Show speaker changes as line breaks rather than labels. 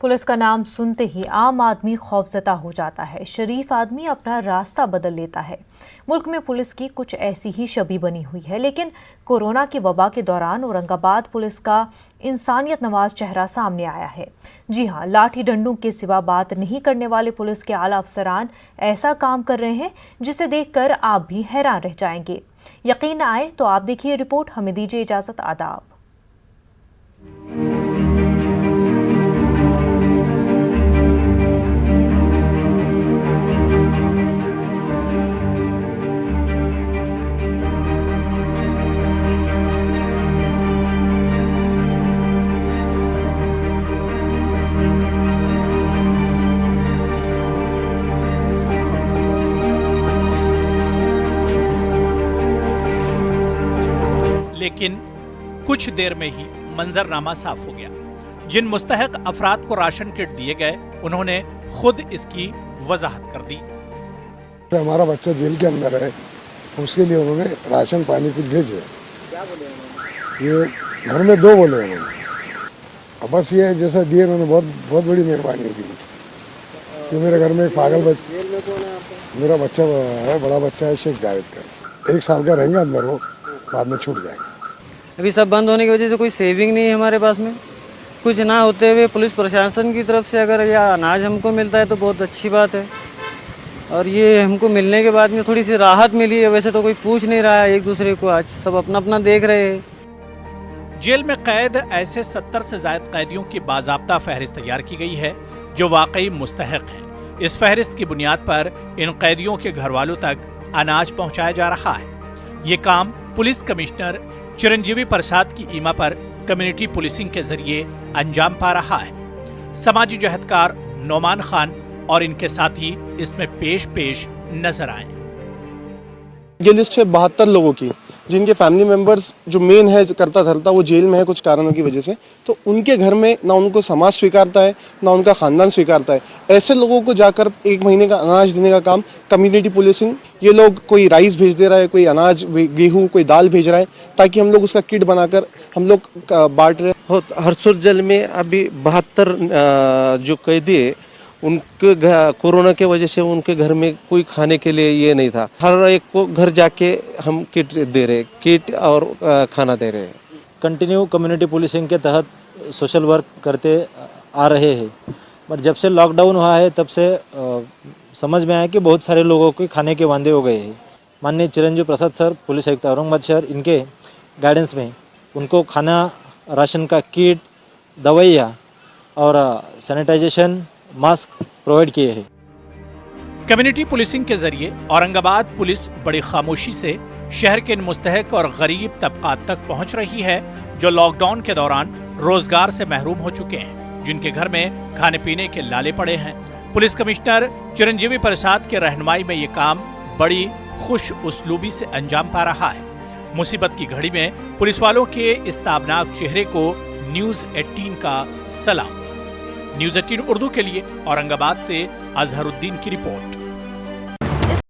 Police का नाम सुनते ही आम आदमी खौफजदा हो जाता है। शरीफ आदमी अपना रास्ता बदल लेता है। मुल्क में पुलिस की कुछ ऐसी ही छवि बनी हुई है, लेकिन कोरोना की वबा के दौरान औरंगाबाद पुलिस का इंसानियत नवाज चेहरा सामने आया है। जी हां, लाठी डंडों के सिवा बात नहीं करने वाले पुलिस के आला अफसरान ऐसा काम कर रहे हैं जिसे देखकर आप भी हैरान रह जाएंगे। यकीन आए तो आप देखिए रिपोर्ट। हमें दीजिए इजाजत। आदाब।
लेकिन कुछ देर में ही मंजरनामा साफ हो गया। जिन मुस्तहक अफराद को राशन किट दिए गए, उन्होंने खुद इसकी वजाहत कर दी।
हमारा बच्चा जेल के अंदर है, उसके लिए उन्होंने राशन पानी कुछ भेजे।
क्या बोले उन्होंने?
ये घर में 2 बोले उन्होंने। अब बस ये जैसा दिए उन्होंने बहुत बड़ी मेहरबानी की। कि मेरे घर में एक पागल बच्चा,
जेल में कौन है आपका?
मेरा बच्चा है, बड़ा बच्चा है शेख जावेद का। 1 साल का रहेंगे अंदर, वो बाद में छूट जाएगा।
अभी सब बंद होने की वजह से कोई सेविंग नहीं है हमारे पास में। कुछ ना होते हुए पुलिस प्रशासन की तरफ से अगर यह अनाज हमको मिलता है तो बहुत अच्छी बात है, और ये हमको मिलने के बाद में थोड़ी सी राहत मिली है। वैसे तो कोई पूछ नहीं रहा है एक दूसरे को, आज सब अपना अपना देख रहे हैं।
जेल में कैद ऐसे 70 से ज्यादा कैदियों की बाज़ाब्ता फहरिस्त तैयार की गई है जो वाकई मुस्तहक हैं। इस फहरिस्त की बुनियाद पर इन कैदियों के घर वालों तक अनाज पहुंचाया जा रहा है। ये काम पुलिस कमिश्नर चिरंजीवी प्रसाद की ईमा पर कम्युनिटी पुलिसिंग के जरिए अंजाम पा रहा है। समाजी जहदकार नौमान खान और इनके साथी इसमें पेश नजर आए।
ये लिस्ट है 72 लोगों की, जिनके फैमिली मेंबर्स जो मेन है करता धरता वो जेल में है कुछ कारणों की वजह से। तो उनके घर में ना उनको समाज स्वीकारता है, ना उनका खानदान स्वीकारता है। ऐसे लोगों को जाकर 1 महीने का अनाज देने का काम कम्युनिटी पुलिसिंग, ये लोग कोई राइस भेज दे रहा है, कोई अनाज, गेहूँ, कोई दाल भेज रहा है, ताकि हम लोग उसका किट बनाकर हम लोग बांट रहे हैं।
हरसुर जेल में अभी 72 जो कैदी है, उनके कोरोना के वजह से उनके घर में कोई खाने के लिए ये नहीं था। हर एक को घर जाके हम किट दे रहे, किट और खाना दे रहे हैं।
कंटिन्यू कम्युनिटी पुलिसिंग के तहत सोशल वर्क करते आ रहे हैं, पर जब से लॉकडाउन हुआ है तब से समझ में आया कि बहुत सारे लोगों के खाने के वांदे हो गए हैं। माननीय चिरंजीवी प्रसाद सर, पुलिस आयुक्त औरंगाबाद शहर, इनके गाइडेंस में उनको खाना, राशन का किट, दवाइयाँ और सैनिटाइजेशन, मास्क प्रोवाइड किए हैं।
कम्युनिटी पुलिसिंग के जरिए औरंगाबाद पुलिस बड़ी खामोशी से शहर के इन मुस्तहक और गरीब तबकात तक पहुंच रही है जो लॉकडाउन के दौरान रोजगार से महरूम हो चुके हैं, जिनके घर में खाने पीने के लाले पड़े हैं। पुलिस कमिश्नर चिरंजीवी प्रसाद के रहनुमाई में ये काम बड़ी खुश उस्लूबी से अंजाम पा रहा है। मुसीबत की घड़ी में पुलिस वालों के इस ताबनाक चेहरे को न्यूज़ 18 का सलाम। न्यूज़ 18 उर्दू के लिए औरंगाबाद से अजहरुद्दीन की रिपोर्ट।